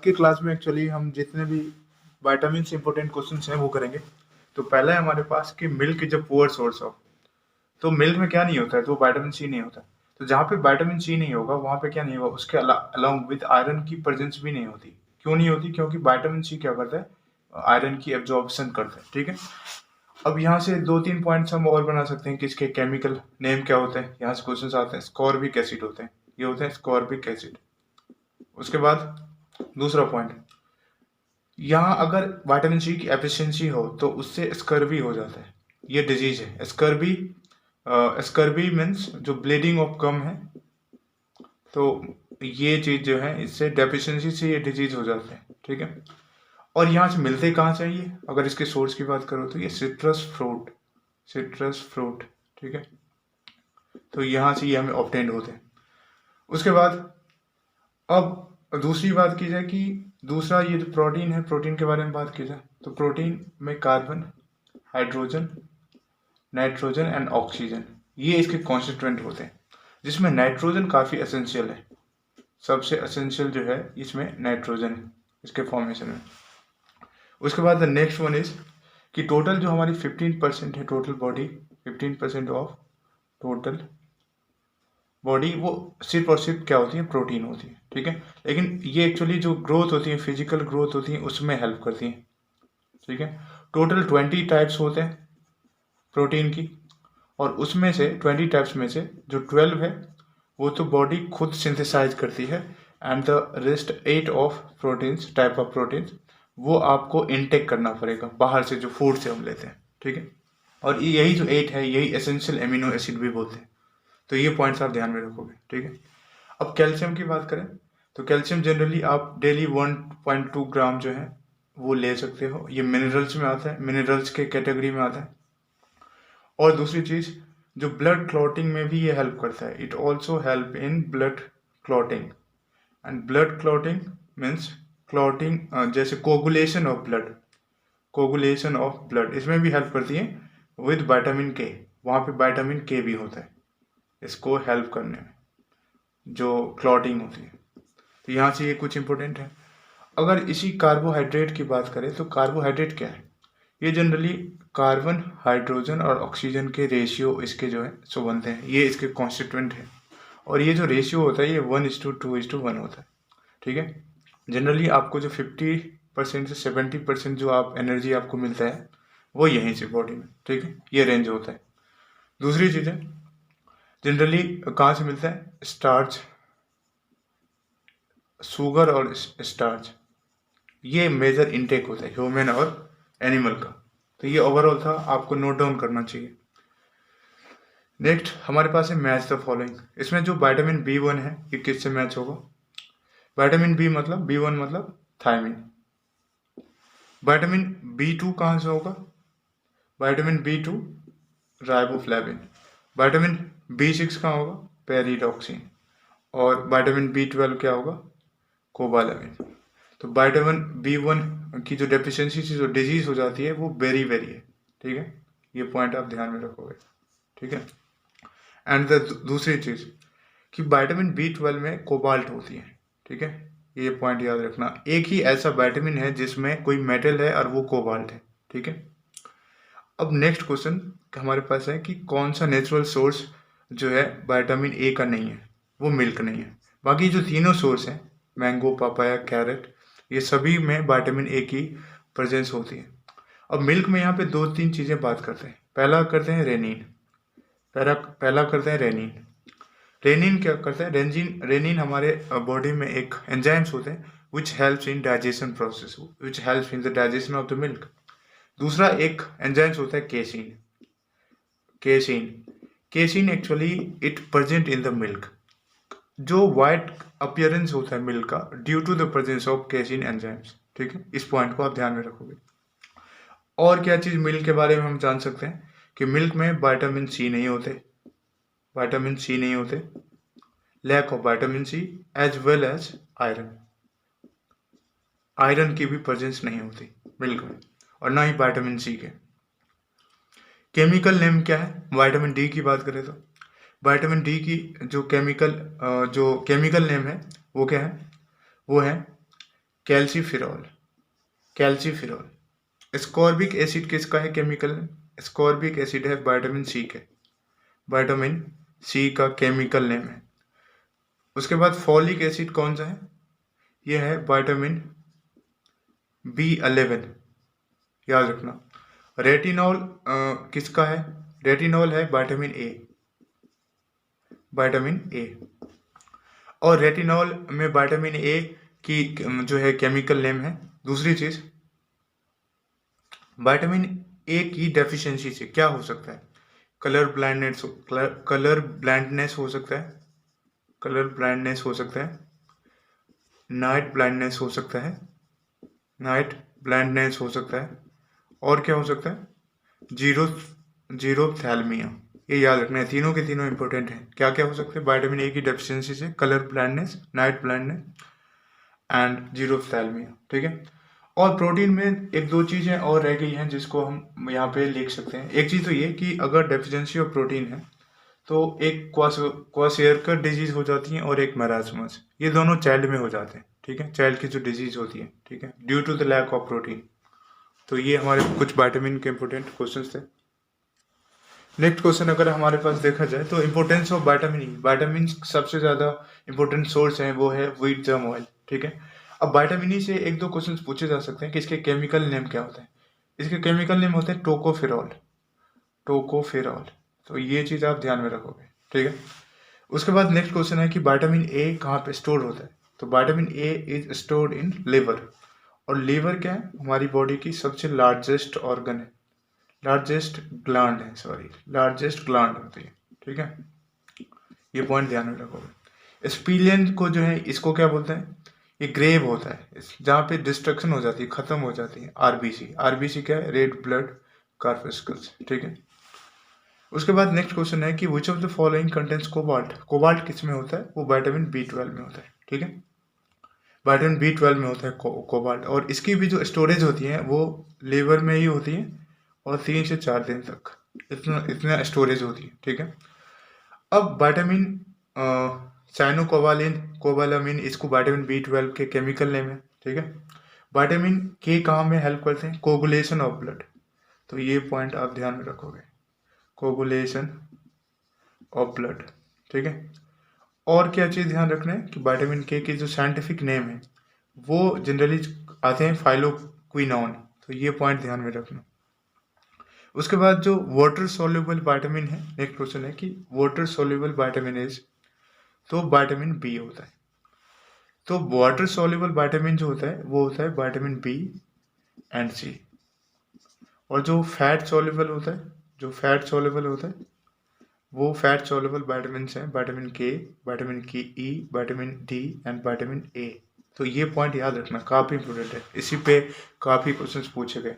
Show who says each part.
Speaker 1: के क्लास में एक्चुअली हम जितने भी विटामिन से इंपॉर्टेंट क्वेश्चन हैं वो करेंगे। तो पहला है हमारे पास कि milk is a poor source of. तो मिल्क में क्या नहीं होता है, तो विटामिन सी नहीं होता। तो जहाँ पे विटामिन सी नहीं होगा वहाँ पे क्या नहीं होगा, उसके अलोंग विद आयरन की प्रेजेंस भी नहीं होती। क्यों नहीं होती? क्योंकि विटामिन सी क्या करता है, आयरन की एब्जॉर्प्शन करता है। ठीक है, अब यहाँ से 2-3 पॉइंट्स हम और बना सकते हैं कि इसके केमिकल नेम क्या होते हैं। यहाँ से क्वेश्चन आते हैं, स्कॉर्बिक एसिड होते हैं, ये होते हैं स्कॉर्बिक एसिड। उसके बाद दूसरा पॉइंट, यहाँ अगर विटामिन सी की एफिशिएंसी हो तो उससे स्कर्वी हो जाता है, ये डिजीज है स्कर्वी। स्कर्वी मीन्स जो ब्लीडिंग ऑफ गम है, तो ये चीज जो है इससे डेफिशिएंसी से ये डिजीज हो जाते हैं। ठीक है, और यहाँ से मिलते कहाँ चाहिए, अगर इसके सोर्स की बात करो तो ये सिट्रस फ्रूट, सिट्रस फ्रूट। ठीक है, तो यहाँ से ये हमें ऑब्टेंड होते हैं। उसके बाद अब दूसरी बात की जाए कि दूसरा ये जो प्रोटीन है, प्रोटीन के बारे में बात की जाए तो प्रोटीन में carbon, hydrogen, nitrogen and oxygen, ये इसके कॉन्स्टिट्यूएंट होते हैं, जिसमें नाइट्रोजन काफ़ी एसेंशियल है। सबसे एसेंशियल जो है इसमें नाइट्रोजन है इसके फॉर्मेशन में। उसके बाद द नेक्स्ट वन इज कि टोटल जो हमारी 15% है total body, 15% of total body वो सिर्फ और सिर्फ क्या होती है, प्रोटीन होती है। ठीक है, लेकिन ये एक्चुअली जो ग्रोथ होती है, फिजिकल ग्रोथ होती है, उसमें हेल्प करती है। ठीक है, टोटल 20 टाइप्स होते हैं प्रोटीन की, और उसमें से 20 टाइप्स में से जो 12 है वो तो बॉडी खुद सिंथेसाइज करती है, and the rest 8 of proteins, type of proteins, वो आपको इनटेक करना पड़ेगा बाहर से, जो फूड से हम लेते हैं। ठीक है, और यही जो 8 है यही एसेंशियल एमिनो एसिड भी बोलते हैं। तो ये पॉइंट्स आप ध्यान में रखोगे। ठीक है, अब कैल्शियम की बात करें तो कैल्शियम जनरली आप डेली 1.2 ग्राम जो है वो ले सकते हो, ये मिनरल्स में आता है, मिनरल्स के कैटेगरी में आता है। और दूसरी चीज़, जो ब्लड क्लॉटिंग में भी ये हेल्प करता है, it also help in blood clotting. And blood clotting means clotting, जैसे coagulation of blood, coagulation of blood, इसमें भी हेल्प करती है विद विटामिन के। वहाँ पे विटामिन के भी होता है इसको हेल्प करने में, जो क्लॉटिंग होती है। तो यहाँ से ये कुछ इंपॉर्टेंट है। अगर इसी कार्बोहाइड्रेट की बात करें तो कार्बोहाइड्रेट क्या है, ये जनरली कार्बन, हाइड्रोजन और ऑक्सीजन के रेशियो इसके जो है सो बनते हैं, ये इसके कॉन्स्टिट्यूएंट है। और ये जो रेशियो होता है ये 1:2:1 होता है। ठीक है, जनरली आपको जो 50% से 70% जो आप एनर्जी आपको मिलता है वो यहीं से बॉडी में। ठीक है, ये रेंज होता है। दूसरी चीज़ है, जनरली कहाँ से मिलता है, स्टार्च, शुगर और स्टार्च, ये मेजर इनटेक होता है ह्यूमन और एनिमल का। तो ये ओवरऑल था, आपको नोट डाउन करना चाहिए। नेक्स्ट हमारे पास है मैच द फॉलोइंग। इसमें जो विटामिन B1 है ये किससे मैच होगा, विटामिन बी मतलब B1 मतलब थायमिन। विटामिन B2 कहाँ से होगा, vitamin B2 riboflavin. Vitamin B6 कहाँ होगा, पेरिडॉक्सिन। और विटामिन B12 क्या होगा, कोबालामिन। तो विटामिन B1 की जो डेफिशिएंसी से जो डिजीज हो जाती है वो वेरी है। ठीक है, ये पॉइंट आप ध्यान में रखोगे। ठीक है, एंड दूसरी चीज़ कि विटामिन B12 में कोबाल्ट होती है। ठीक है, ये पॉइंट याद रखना, एक ही ऐसा विटामिन है जिसमें कोई मेटल है और वो कोबाल्ट है। ठीक है, अब नेक्स्ट क्वेश्चन हमारे पास है कि कौन सा नेचुरल सोर्स जो है विटामिन ए का नहीं है, वो मिल्क नहीं है। बाकी जो तीनों सोर्स हैं, मैंगो, पापाया, कैरेट, ये सभी में विटामिन ए की प्रेजेंस होती है। अब मिल्क में यहाँ पे 2-3 चीज़ें बात करते हैं। पहला करते हैं रेनिन, पहला करते हैं रेनिन। रेनिन क्या करता है, रेनिन हमारे बॉडी में एक एंजाइम्स होते हैं which helps in digestion process, which helps in the digestion of the milk. दूसरा एक एंजाइम्स होता है casein, casein, casein actually it present in the milk, जो वाइट अपीयरेंस होता है मिल्क का due to the presence of casein enzymes. ठीक है, इस पॉइंट को आप ध्यान में रखोगे। और क्या चीज़ मिल्क के बारे में हम जान सकते हैं कि मिल्क में विटामिन सी नहीं होते, विटामिन सी नहीं होते, lack of vitamin C as well as iron, iron की भी प्रेजेंस नहीं होती मिल्क में, और ना ही विटामिन सी के। केमिकल नेम क्या है, विटामिन डी की बात करें तो विटामिन डी की जो केमिकल नेम है वो क्या है, वो है कैल्सीफिरॉल, कैल्सीफिरॉल। स्कॉर्बिक एसिड किसका है केमिकल नेम? स्कॉर्बिक एसिड है विटामिन सी के, विटामिन सी का केमिकल नेम है। उसके बाद फॉलिक एसिड कौन सा है? यह है विटामिन B11, याद रखना। रेटिनॉल किसका है? रेटिनॉल है विटामिन ए, विटामिन ए। और रेटिनॉल में विटामिन ए की जो है केमिकल नेम है। दूसरी चीज, विटामिन ए की डेफिशिएंसी से क्या हो सकता है? कलर ब्लाइंडनेस, कलर ब्लाइंडनेस हो सकता है, कलर ब्लाइंडनेस हो सकता है, नाइट ब्लाइंडनेस हो सकता है, नाइट ब्लाइंडनेस हो सकता है, और क्या हो सकता है? जीरोथैल्मिया। ये याद रखना है, तीनों के तीनों इंपॉर्टेंट हैं। क्या क्या हो सकते हैं विटामिन ए की डेफिशिएंसी से? Colour blindness, night blindness and xerophthalmia, ठीक है। और प्रोटीन में एक दो चीजें और रह गई हैं जिसको हम यहाँ पे लिख सकते हैं। एक चीज तो ये कि अगर डेफिशिएंसी ऑफ प्रोटीन है तो एक क्वाशियरकर डिजीज हो जाती है और एक मैरास्मस, ये दोनों चाइल्ड में हो जाते हैं, ठीक है। चाइल्ड की जो डिजीज होती है, ठीक है, due to the lack of protein. तो ये हमारे कुछ विटामिन के इंपॉर्टेंट क्वेश्चंस थे। नेक्स्ट क्वेश्चन अगर हमारे पास देखा जाए तो importance of vitamin E. Vitamin सबसे ज्यादा इंपॉर्टेंट सोर्स है वो है व्हीट जर्म ऑयल, ठीक है। अब विटामिन ई से एक दो क्वेश्चंस पूछे जा सकते हैं कि इसके केमिकल नेम क्या होते हैं। इसके केमिकल नेम होते हैं टोकोफेरॉल, टोकोफेरॉल। तो ये चीज आप ध्यान में रखोगे, ठीक है। उसके बाद नेक्स्ट क्वेश्चन है कि विटामिन ए कहाँ पे स्टोर होता है? तो vitamin A is stored in liver. और लिवर क्या है? हमारी बॉडी की सबसे लार्जेस्ट ऑर्गन है, लार्जेस्ट ग्लैंड है, सॉरी, लार्जेस्ट ग्लैंड होती है, ठीक है। ये पॉइंट ध्यान में रखोगे। स्पीलियन को जो है इसको क्या बोलते हैं? ये ग्रेव होता है जहाँ पे डिस्ट्रक्शन हो जाती है, खत्म हो जाती है। आरबीसी, आरबीसी क्या है? रेड ब्लड कार्पेस्कल्स, ठीक है। उसके बाद नेक्स्ट क्वेश्चन है कि which of the following contents cobalt. Cobalt किस में होता है? वो विटामिन B12 में होता है, ठीक है। विटामिन B12 में होता है कोबाल्ट। और इसकी भी जो स्टोरेज होती है वो लिवर में ही होती है और 3 से 4 दिन तक इतना इतना स्टोरेज होती है, ठीक है। अब विटामिन साइनोकोबालिन, कोबालामिन, इसको विटामिन B12 के केमिकल नेम है, ठीक है। विटामिन के कहाँ में हेल्प करते हैं? Coagulation of blood. तो ये पॉइंट आप ध्यान में रखोगे, कोगुलेशन ऑफ ब्लड, ठीक है। और क्या चीज़ ध्यान रखना है कि विटामिन के की जो साइंटिफिक नेम है वो जनरली आते हैं फाइलोक्विनोन। तो ये पॉइंट ध्यान में रखना। उसके बाद जो वाटर सोल्यूबल विटामिन है, नेक्स्ट क्वेश्चन है कि वाटर सोल्यूबल विटामिन इज, तो विटामिन बी होता है। तो वाटर सोल्यूबल विटामिन जो होता है वो होता है विटामिन बी एंड सी। और जो फैट सोल्यूबल होता है, जो फैट सोल्यूबल होता है वो फैट सोल्यूबल विटामिन है विटामिन के, विटामिन की E, vitamin D and vitamin A. तो ये पॉइंट याद रखना, काफ़ी इंपॉर्टेंट है, इसी पे काफ़ी क्वेश्चंस पूछे गए।